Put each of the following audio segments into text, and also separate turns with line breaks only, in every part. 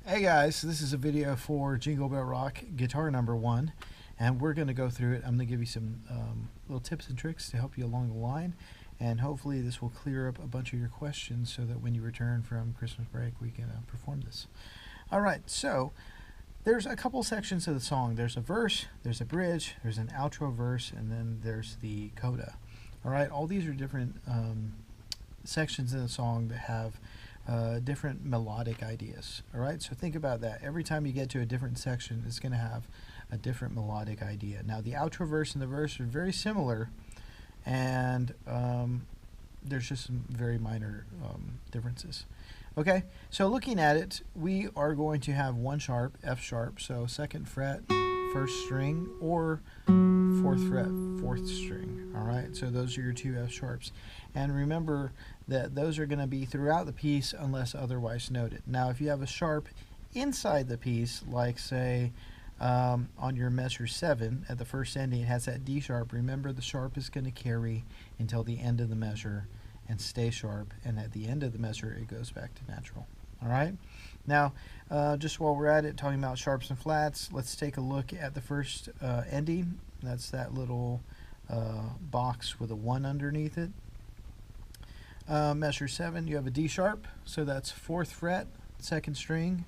Hey guys, this is a video for Jingle Bell Rock guitar number 1, and we're going to go through it. I'm going to give you some little tips and tricks to help you along the line, and hopefully this will clear up a bunch of your questions so that when you return from Christmas break we can perform this. Alright, so there's a couple sections of the song. There's a verse, there's a bridge, there's an outro verse, and then there's the coda. Alright, all these are different sections in the song that have different melodic ideas. Alright, so think about that. Every time you get to a different section, it's going to have a different melodic idea. Now, the outro verse and the verse are very similar, and there's just some very minor differences. Okay, so looking at it, we are going to have 1 sharp, F sharp, so 2nd fret, 1st string, or 4th fret, 4th string. Alright, so those are your 2 F sharps. And remember that those are going to be throughout the piece unless otherwise noted. Now, if you have a sharp inside the piece, like say on your measure 7 at the first ending, it has that D sharp. Remember, the sharp is going to carry until the end of the measure and stay sharp, and at the end of the measure it goes back to natural. Alright, now just while we're at it, talking about sharps and flats, let's take a look at the first ending. That's that little box with a 1 underneath it. Measure 7, you have a D sharp, so that's 4th fret, 2nd string.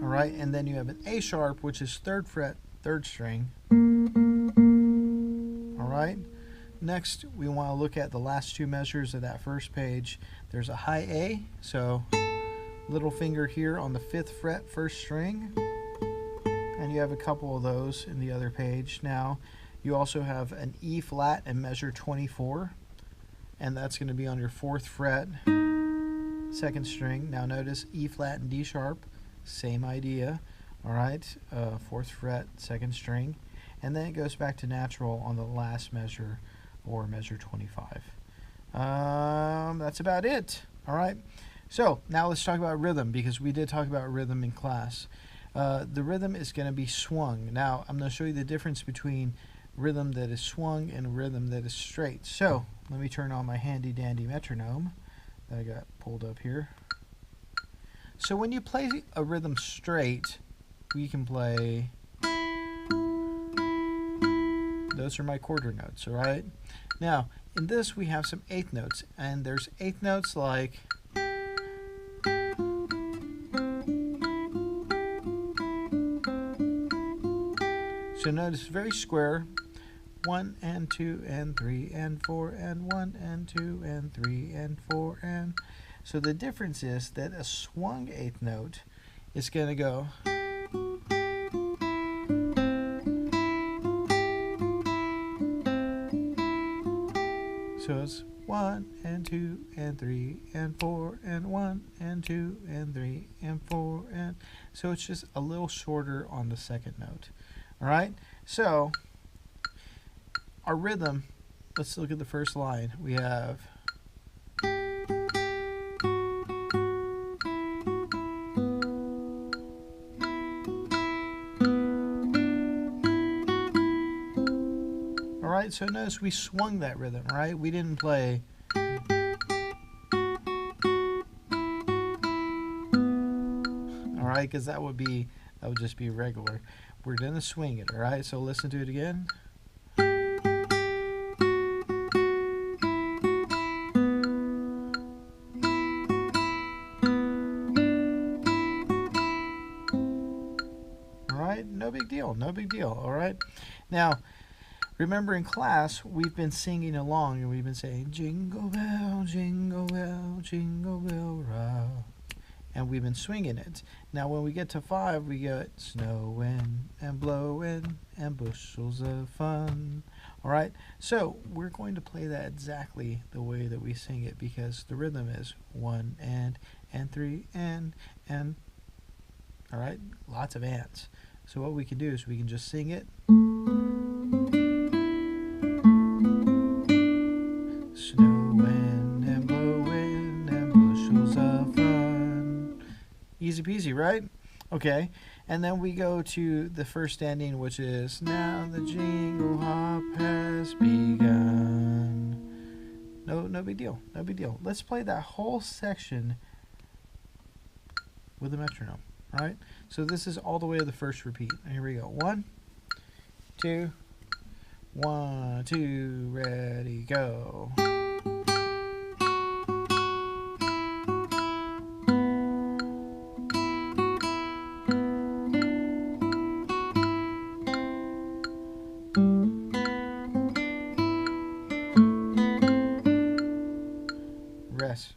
Alright, and then you have an A sharp, which is 3rd fret, 3rd string. Alright, next we want to look at the last 2 measures of that first page. There's a high A, so little finger here on the 5th fret, 1st string, and you have a couple of those in the other page. Now, you also have an E flat and measure 24, and that's going to be on your 4th fret, 2nd string. Now notice E flat and D sharp, same idea. Alright, 4th fret, 2nd string, and then it goes back to natural on the last measure, or measure 25. That's about it. Alright, so now let's talk about rhythm, because we did talk about rhythm in class. The rhythm is going to be swung. Now I'm going to show you the difference between rhythm that is swung and rhythm that is straight. So let me turn on my handy dandy metronome that I got pulled up here. So when you play a rhythm straight, we can play, those are my quarter notes. Alright, now in this we have some 8th notes, and there's 8th notes like so. Notice very square, 1 and 2 and 3 and 4 and 1 and 2 and 3 and 4 and. So the difference is that a swung 8th note is going to go so it's 1 and 2 and 3 and 4 and 1 and 2 and 3 and 4 and. So it's just a little shorter on the 2nd note. Alright, so our rhythm, let's look at the first line. We have alright, so notice we swung that rhythm, right? We didn't play alright, because that would just be regular. We're gonna swing it, alright? So listen to it again. Alright, no big deal, no big deal, alright? Now, remember in class, we've been singing along and we've been saying, jingle bell, jingle bell rock. And we've been swinging it. Now when we get to 5, we get snowing and blowing and bushels of fun. Alright, so we're going to play that exactly the way that we sing it, because the rhythm is 1 and 3 and. Alright, lots of ands. So what we can do is we can just sing it. Snowing and blowing and bushels of fun. Easy peasy, right? Okay, and then we go to the first ending, which is now the jingle hop has begun. No big deal, no big deal. Let's play that whole section with the metronome. All right, so this is all the way to the first repeat. Here we go. 1, 2, 1, 2, ready, go. Rest.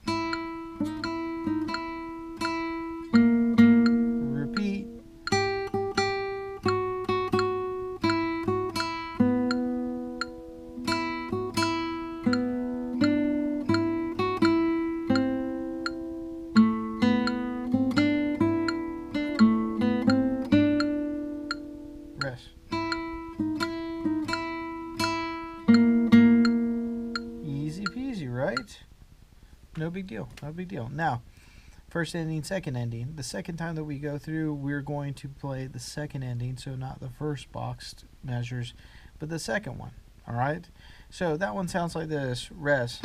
Repeat. Rest. Easy peasy, right? No big deal, no big deal. Now, first ending, second ending. The second time that we go through, we're going to play the second ending, so not the first boxed measures, but the second one. All right? So that one sounds like this. Rest.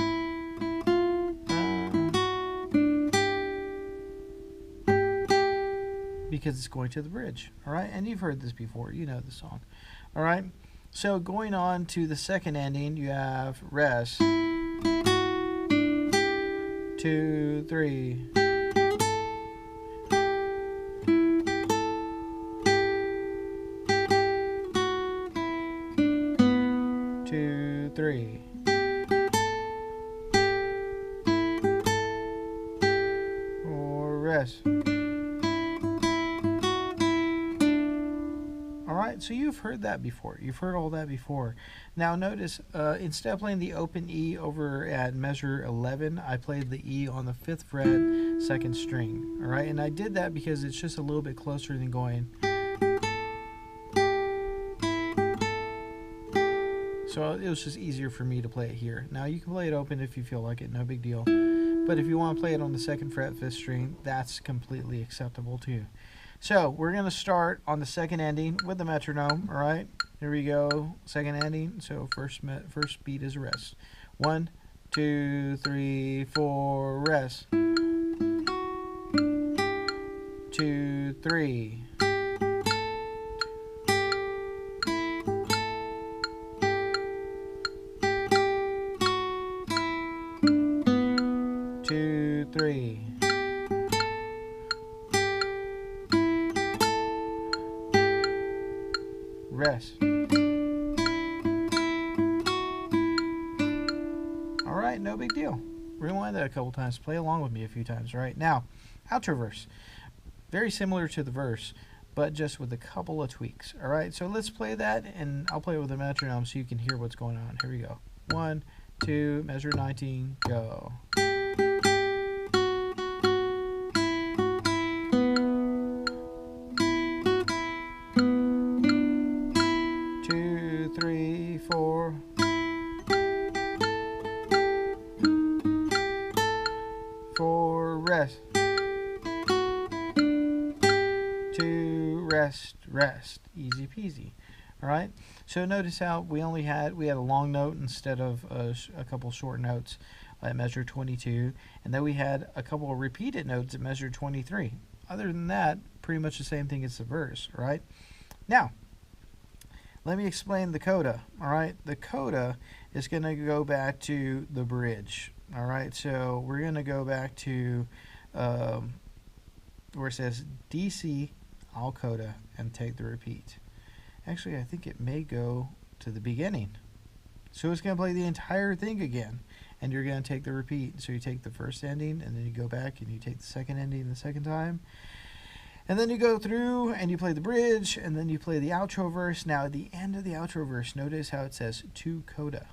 Because it's going to the bridge. All right? And you've heard this before. You know the song. All right? So going on to the second ending, you have rest. 2, 3. 2, 3. Or rest. Alright, so you've heard that before. You've heard all that before. Now notice, instead of playing the open E over at measure 11, I played the E on the 5th fret, 2nd string. Alright, and I did that because it's just a little bit closer than going. So it was just easier for me to play it here. Now you can play it open if you feel like it, no big deal. But if you want to play it on the 2nd fret, 5th string, that's completely acceptable too. So we're going to start on the second ending with the metronome. All right, here we go. Second ending. So first beat is a rest. 1, 2, 3, 4, rest. 2, 3. 2, 3. Rest. All right, no big deal. Rewind that a couple times. Play along with me a few times. Right now, outro verse. Very similar to the verse, but just with a couple of tweaks. All right, so let's play that, and I'll play it with the metronome so you can hear what's going on. Here we go. 1, 2, measure 19, go. 2, 3, 4. 4, rest. 2, rest, rest. Easy peasy. All right. So notice how we had a long note instead of a couple short notes at measure 22, and then we had a couple of repeated notes at measure 23. Other than that, pretty much the same thing as the verse. All right. Now, let me explain the coda. All right, the coda is going to go back to the bridge. All right, so we're going to go back to where it says DC al coda and take the repeat. Actually, I think it may go to the beginning. So it's going to play the entire thing again, and you're going to take the repeat. So you take the first ending, and then you go back and you take the second ending the second time. And then you go through and you play the bridge, and then you play the outro verse. Now at the end of the outro verse, notice how it says to coda.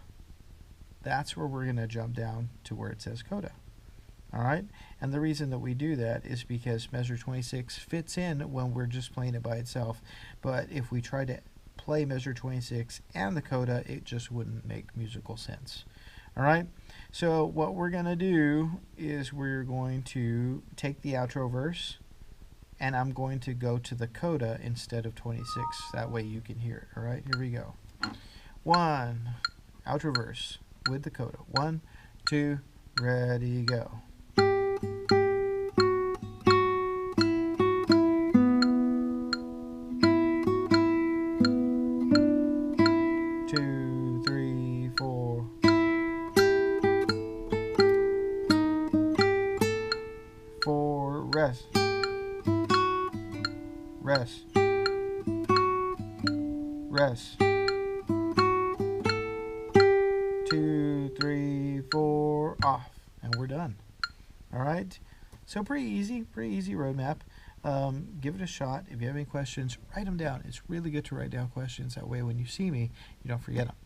That's where we're going to jump down to where it says coda. All right? And the reason that we do that is because measure 26 fits in when we're just playing it by itself. But if we try to play measure 26 and the coda, it just wouldn't make musical sense. All right? So what we're going to do is we're going to take the outro verse, and I'm going to go to the coda instead of 26. That way you can hear it. All right, here we go. 1, outro verse with the coda. 1, 2, ready, go. rest, rest, rest. 2, 3, 4, off, and we're done. All right, so pretty easy roadmap. Give it a shot. If you have any questions, write them down. It's really good to write down questions. That way when you see me, you don't forget them.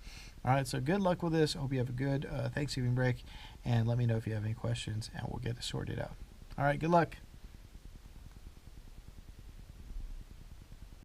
All right, so good luck with this. I hope you have a good Thanksgiving break, and let me know if you have any questions, and we'll get it sorted out. All right, good luck.